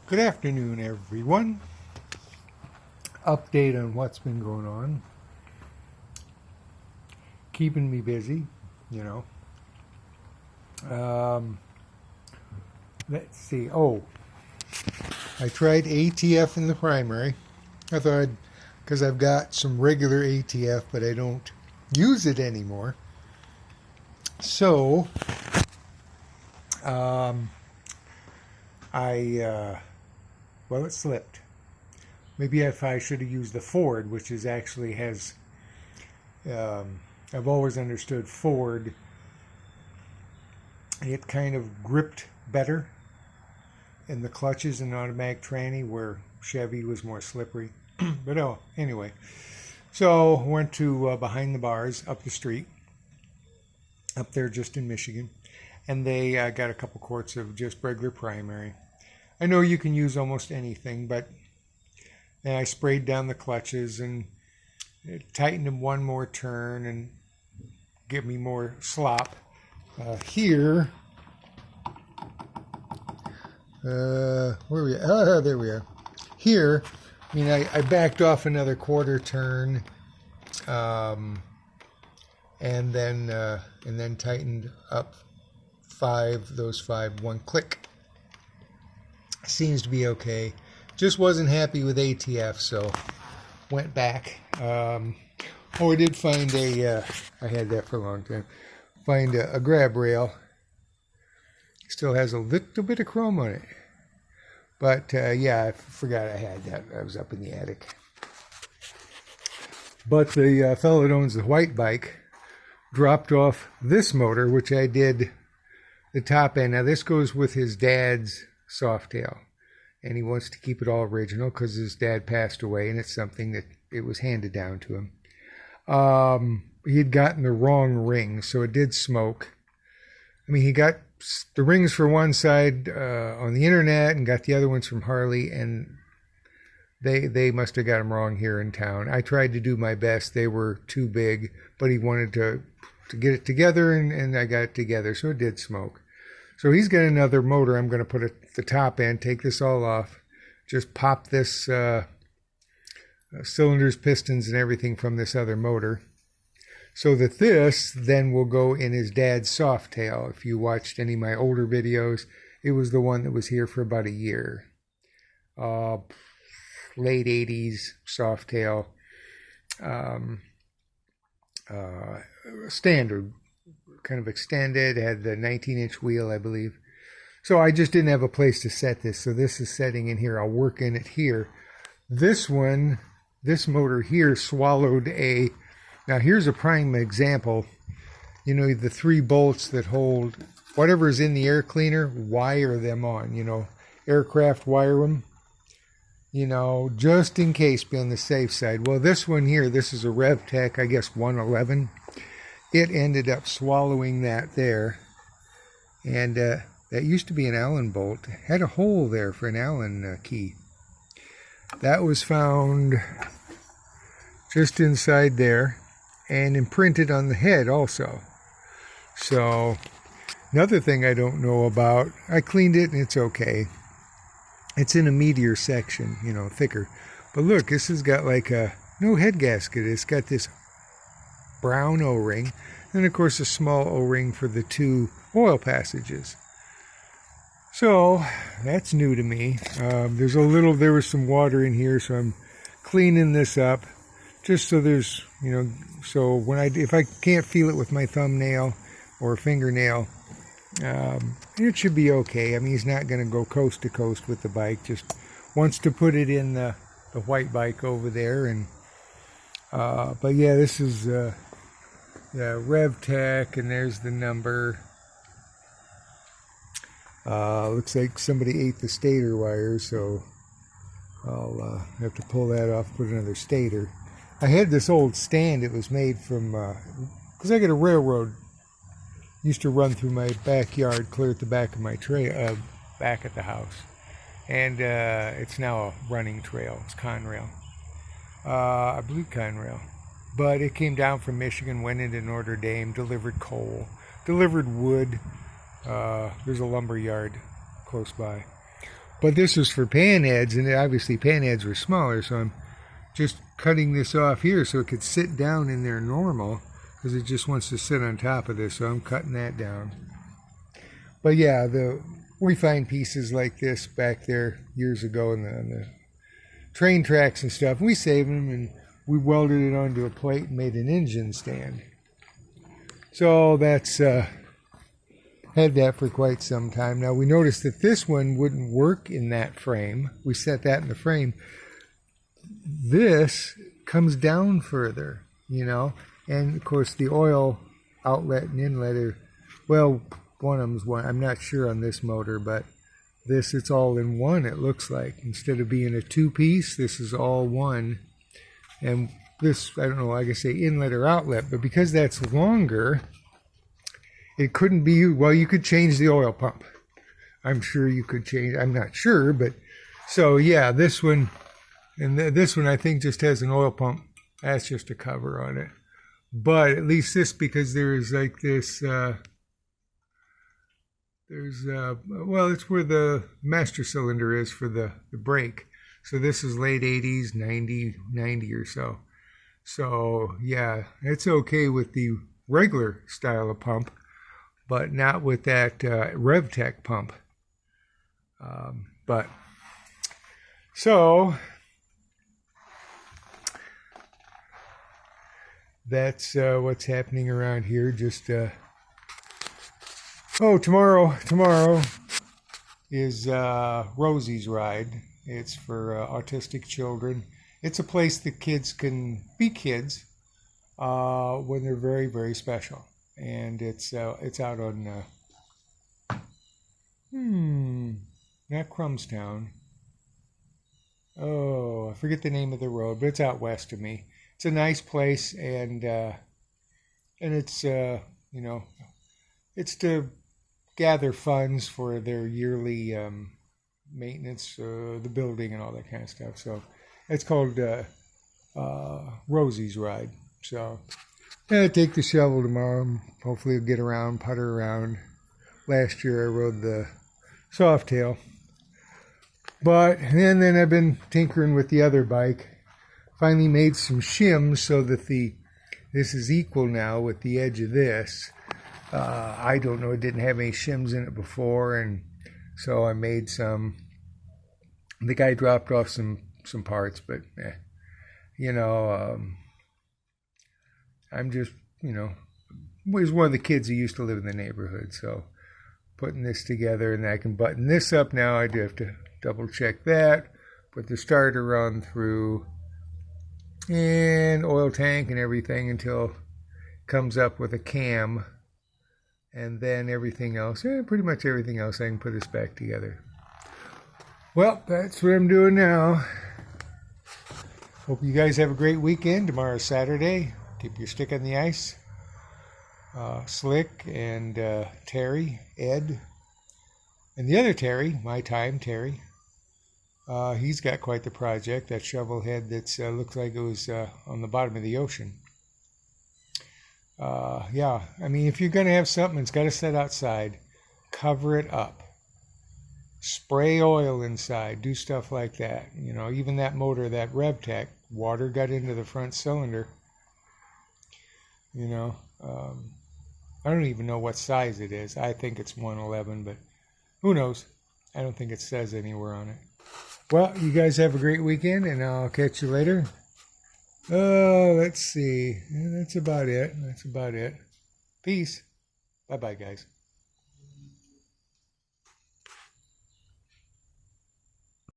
Good afternoon, everyone. Update on what's been going on. Keeping me busy, you know. Let's see. Oh, I tried ATF in the primary. I thought, because I've got some regular ATF, but I don't use it anymore. So, well, it slipped. Maybe if I should have used the Ford, which is actually has, I've always understood Ford, it kind of gripped better in the clutches in automatic tranny, where Chevy was more slippery. But oh, anyway. So went to Behind the Bars up the street, up there just in Michigan, and they got a couple quarts of just regular primary. I know you can use almost anything, but then I sprayed down the clutches and tightened them one more turn and give me more slop. Here, where are we? Oh, there we are. Here, I mean, I backed off another quarter turn, and then tightened up those five, one click. Seems to be okay. Just wasn't happy with ATF, so went back. I did find I had that for a long time. Find a grab rail. Still has a little bit of chrome on it. But yeah, I forgot I had that. I was up in the attic. But the fellow that owns the white bike dropped off this motor, which I did the top end. Now this goes with his dad's Softail, and he wants to keep it all original because his dad passed away, and it's something that it was handed down to him. He had gotten the wrong ring, so it did smoke. I mean, he got the rings for one side on the internet and got the other ones from Harley, and they must have got them wrong here in town. I tried to do my best. They were too big, but he wanted to get it together, and I got it together, so it did smoke. So he's got another motor I'm going to put at the top end, take this all off, just pop this cylinders, pistons, and everything from this other motor, so that this then will go in his dad's Softail. If you watched any of my older videos, it was the one that was here for about a year. Late 80s Softail, standard, kind of extended, had the 19-inch wheel, I believe. So I just didn't have a place to set this, so this is setting in here. I'll work in it here. This one, this motor here swallowed now here's a prime example. You know, the 3 bolts that hold whatever's in the air cleaner, wire them on, you know, aircraft wire them, you know, just in case, be on the safe side. Well, this one here, this is a RevTech, I guess 111. It ended up swallowing that there, and that used to be an Allen bolt. It had a hole there for an Allen key. That was found just inside there and imprinted on the head also. So another thing I don't know about, I cleaned it and it's okay. It's in a meteor section, you know, thicker. But look, this has got like no head gasket. It's got this brown O-ring, and of course a small O-ring for the 2 oil passages. So that's new to me. There was some water in here, so I'm cleaning this up, just so there's, you know, so if I can't feel it with my thumbnail or fingernail, it should be okay. I mean, he's not going to go coast to coast with the bike. Just wants to put it in the white bike over there, and but yeah, this is RevTech, and there's the number. Looks like somebody ate the stator wire, so I'll have to pull that off, put another stator. I had this old stand. It was made from, because I got a railroad, used to run through my backyard, clear at the back of my back at the house. And it's now a running trail. It's Conrail. I believe Conrail. But it came down from Michigan, went into Notre Dame, delivered coal, delivered wood. There's a lumber yard close by. But this was for pan heads, and obviously pan heads were smaller, so I'm just cutting this off here so it could sit down in there normal, because it just wants to sit on top of this, so I'm cutting that down. But yeah, we find pieces like this back there years ago on the train tracks and stuff. We saved them, and we welded it onto a plate and made an engine stand. So that's had that for quite some time. Now we noticed that this one wouldn't work in that frame. We set that in the frame. This comes down further, you know, and of course the oil outlet and inlet are, well, one of them's one. I'm not sure on this motor, but this, it's all in one, it looks like. Instead of being a two-piece, this is all one. And this, I don't know, I guess say inlet or outlet, but because that's longer, it couldn't be, well, you could change the oil pump. I'm sure you could change, I'm not sure, but, so yeah, this one, and this one I think just has an oil pump. That's just a cover on it. But at least this, because there's like this, well, it's where the master cylinder is for the brake. So this is late 80s, 90 or so. So yeah, it's okay with the regular style of pump, but not with that RevTech pump. But so that's what's happening around here. Just oh, tomorrow is Rosie's Ride. It's for autistic children. It's a place that kids can be kids when they're very, very special. And it's out on not Crumstown. Oh, I forget the name of the road, but it's out west of me. It's a nice place, and it's you know, it's to gather funds for their yearly maintenance, the building and all that kind of stuff. So it's called Rosie's Ride. So yeah, take the shovel tomorrow. Hopefully we'll get around, putter around. Last year I rode the Softail. But and then I've been tinkering with the other bike. Finally made some shims so that this is equal now with the edge of this. I don't know, it didn't have any shims in it before, and so I made some. The guy dropped off some parts, but you know, I'm just, you know, was one of the kids who used to live in the neighborhood, so putting this together, and I can button this up now. I do have to double check that, put the starter on through, and oil tank and everything until it comes up with a cam, and then everything else, pretty much everything else, I can put this back together. Well, that's what I'm doing now. Hope you guys have a great weekend. Tomorrow's Saturday. Keep your stick on the ice. Slick and Terry, Ed, and the other Terry, my time Terry. He's got quite the project, that shovel head that looks like it was on the bottom of the ocean. Yeah, I mean, if you're going to have something, it's got to sit outside. Cover it up. Spray oil inside. Do stuff like that. You know, even that motor, that RevTech, water got into the front cylinder. You know, I don't even know what size it is. I think it's 111, but who knows? I don't think it says anywhere on it. Well, you guys have a great weekend, and I'll catch you later. Oh, let's see. That's about it. Peace. Bye-bye, guys.